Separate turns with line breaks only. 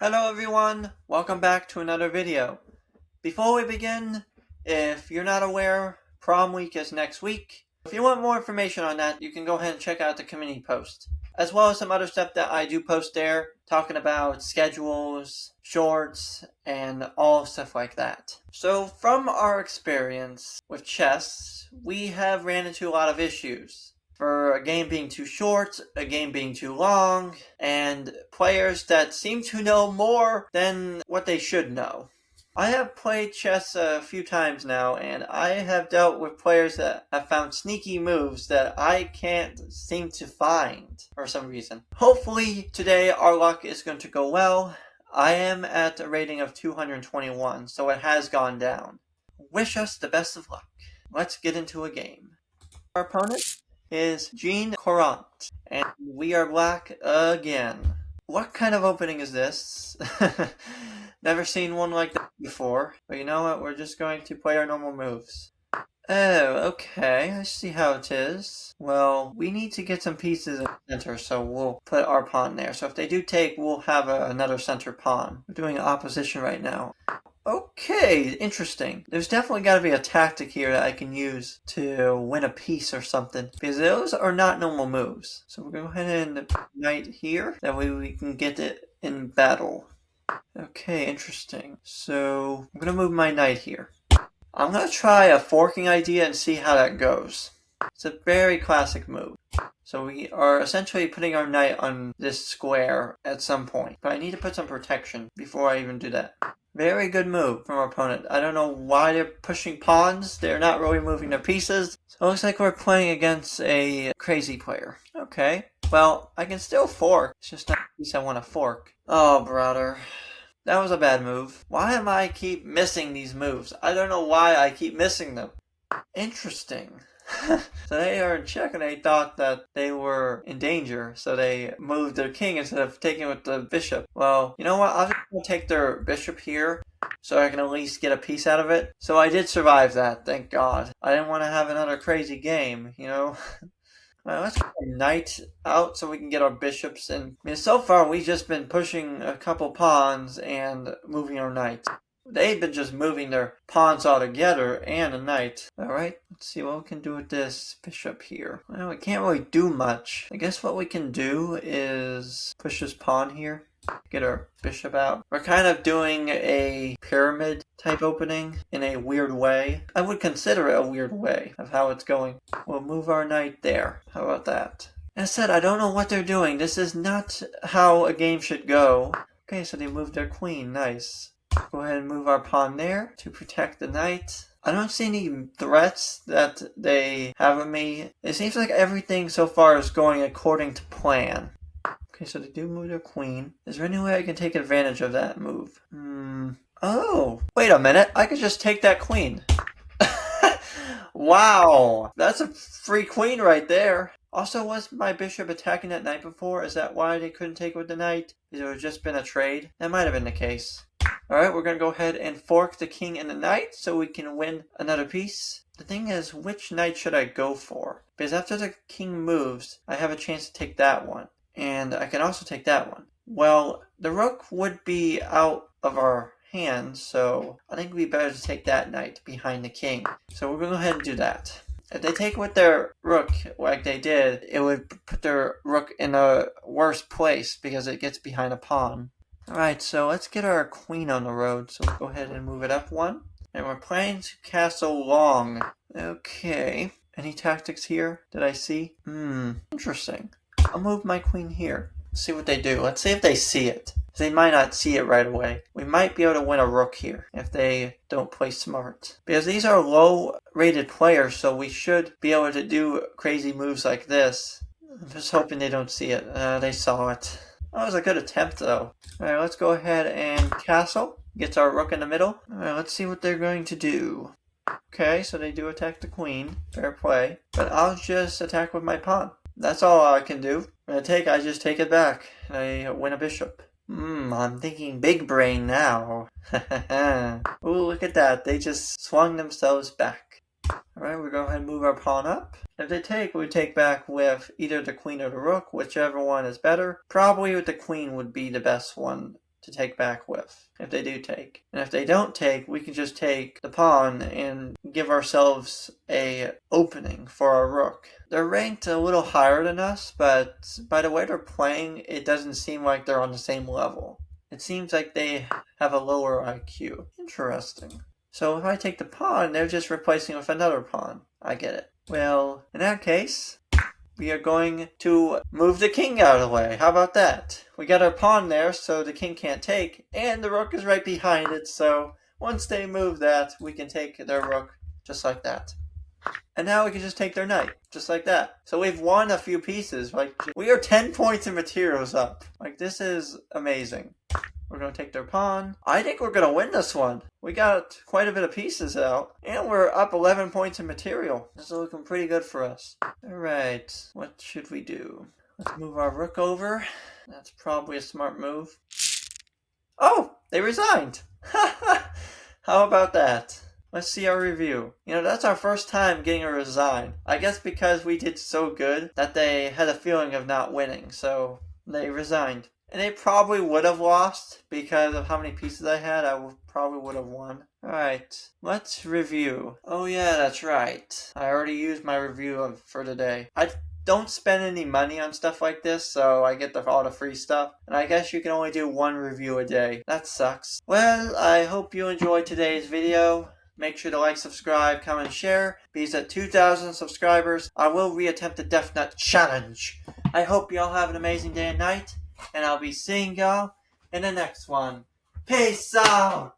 Hello everyone, welcome back to another video. Before we begin, if you're not aware, prom week is next week. If you want more information on that, you can go ahead and check out the community post, as well as some other stuff that I do post there, talking about schedules, shorts, and all stuff like that. So from our experience with chess, we have ran into a lot of issues. For a game being too short, a game being too long, and players that seem to know more than what they should know. I have played chess a few times now, and I have dealt with players that have found sneaky moves that I can't seem to find for some reason. Hopefully today our luck is going to go well. I am at a rating of 221, so it has gone down. Wish us the best of luck. Let's get into a game. Our opponent is Jean Courant, and we are black again. What kind of opening is this? Never seen one like that before, but you know what, we're just going to play our normal moves. Oh, okay, I see how it is. Well, we need to get some pieces in the center, so we'll put our pawn there. So if they do take, we'll have another center pawn. We're doing opposition right now. Okay, interesting. There's definitely got to be a tactic here that I can use to win a piece or something, because those are not normal moves. So we're going to go ahead and knight here. That way we can get it in battle. Okay, interesting. So I'm going to move my knight here. I'm going to try a forking idea and see how that goes. It's a very classic move. So we are essentially putting our knight on this square at some point. But I need to put some protection before I even do that. Very good move from our opponent. I don't know why they're pushing pawns. They're not really moving their pieces. So it looks like we're playing against a crazy player. Okay. Well, I can still fork. It's just not a piece I want to fork. Oh, brother. That was a bad move. Why am I keep missing these moves? I don't know why I keep missing them. Interesting. So they are in check and they thought that they were in danger, so they moved their king instead of taking with the bishop. Well, you know what? I'll just take their bishop here so I can at least get a piece out of it. So I did survive that, thank God. I didn't want to have another crazy game, you know? Alright, let's get our knight out so we can get our bishops in. I mean, so far we've just been pushing a couple pawns and moving our knight. They've been just moving their pawns all together and a knight. Alright, let's see what we can do with this bishop here. Well, we can't really do much. I guess what we can do is push this pawn here. Get our bishop out. We're kind of doing a pyramid type opening in a weird way. I would consider it a weird way of how it's going. We'll move our knight there. How about that? As I said, I don't know what they're doing. This is not how a game should go. Okay, so they moved their queen. Nice. Go ahead and move our pawn there to protect the knight. I don't see any threats that they have of me. It seems like everything so far is going according to plan. Okay, so they do move their queen. Is there any way I can take advantage of that move? Oh, wait a minute. I could just take that queen. Wow, that's a free queen right there. Also, was my bishop attacking that knight before? Is that why they couldn't take with the knight? Because it would just been a trade? That might have been the case. Alright, we're going to go ahead and fork the king and the knight so we can win another piece. The thing is, which knight should I go for? Because after the king moves, I have a chance to take that one. And I can also take that one. Well, the rook would be out of our hands, so I think it would be better to take that knight behind the king. So we're going to go ahead and do that. If they take with their rook like they did, it would put their rook in a worse place because it gets behind a pawn. Alright, so let's get our queen on the road. So we'll go ahead and move it up one. And we're playing to castle long. Okay. Any tactics here that I see? Interesting. I'll move my queen here. See what they do. Let's see if they see it. They might not see it right away. We might be able to win a rook here if they don't play smart. Because these are low-rated players, so we should be able to do crazy moves like this. I'm just hoping they don't see it. They saw it. That was a good attempt, though. Alright, let's go ahead and castle. Gets our rook in the middle. Alright, let's see what they're going to do. Okay, so they do attack the queen. Fair play. But I'll just attack with my pawn. That's all I can do. When I just take it back. And I win a bishop. I'm thinking big brain now. Ooh, look at that. They just swung themselves back. Alright, we're going to go ahead and move our pawn up. If they take, we take back with either the queen or the rook, whichever one is better. Probably with the queen would be the best one to take back with, if they do take. And if they don't take, we can just take the pawn and give ourselves a opening for our rook. They're ranked a little higher than us, but by the way they're playing, it doesn't seem like they're on the same level. It seems like they have a lower IQ. Interesting. So if I take the pawn, they're just replacing with another pawn. I get it. Well, in that case, we are going to move the king out of the way. How about that? We got our pawn there, so the king can't take, and the rook is right behind it, so once they move that, we can take their rook just like that. And now we can just take their knight, just like that. So we've won a few pieces. Like, we are 10 points in materials up. Like, this is amazing. We're going to take their pawn. I think we're going to win this one. We got quite a bit of pieces out. And we're up 11 points in material. This is looking pretty good for us. Alright, what should we do? Let's move our rook over. That's probably a smart move. Oh, they resigned. How about that? Let's see our review. You know, that's our first time getting a resign. I guess because we did so good that they had a feeling of not winning. So they resigned. And they probably would have lost because of how many pieces I had. Probably would have won. Alright, let's review. Oh yeah, that's right. I already used my review for today. I don't spend any money on stuff like this, so I get all the free stuff. And I guess you can only do one review a day. That sucks. Well, I hope you enjoyed today's video. Make sure to like, subscribe, comment, share. Because at 2,000 subscribers, I will reattempt the Death Nut Challenge. I hope y'all have an amazing day and night. And I'll be seeing y'all in the next one. Peace out!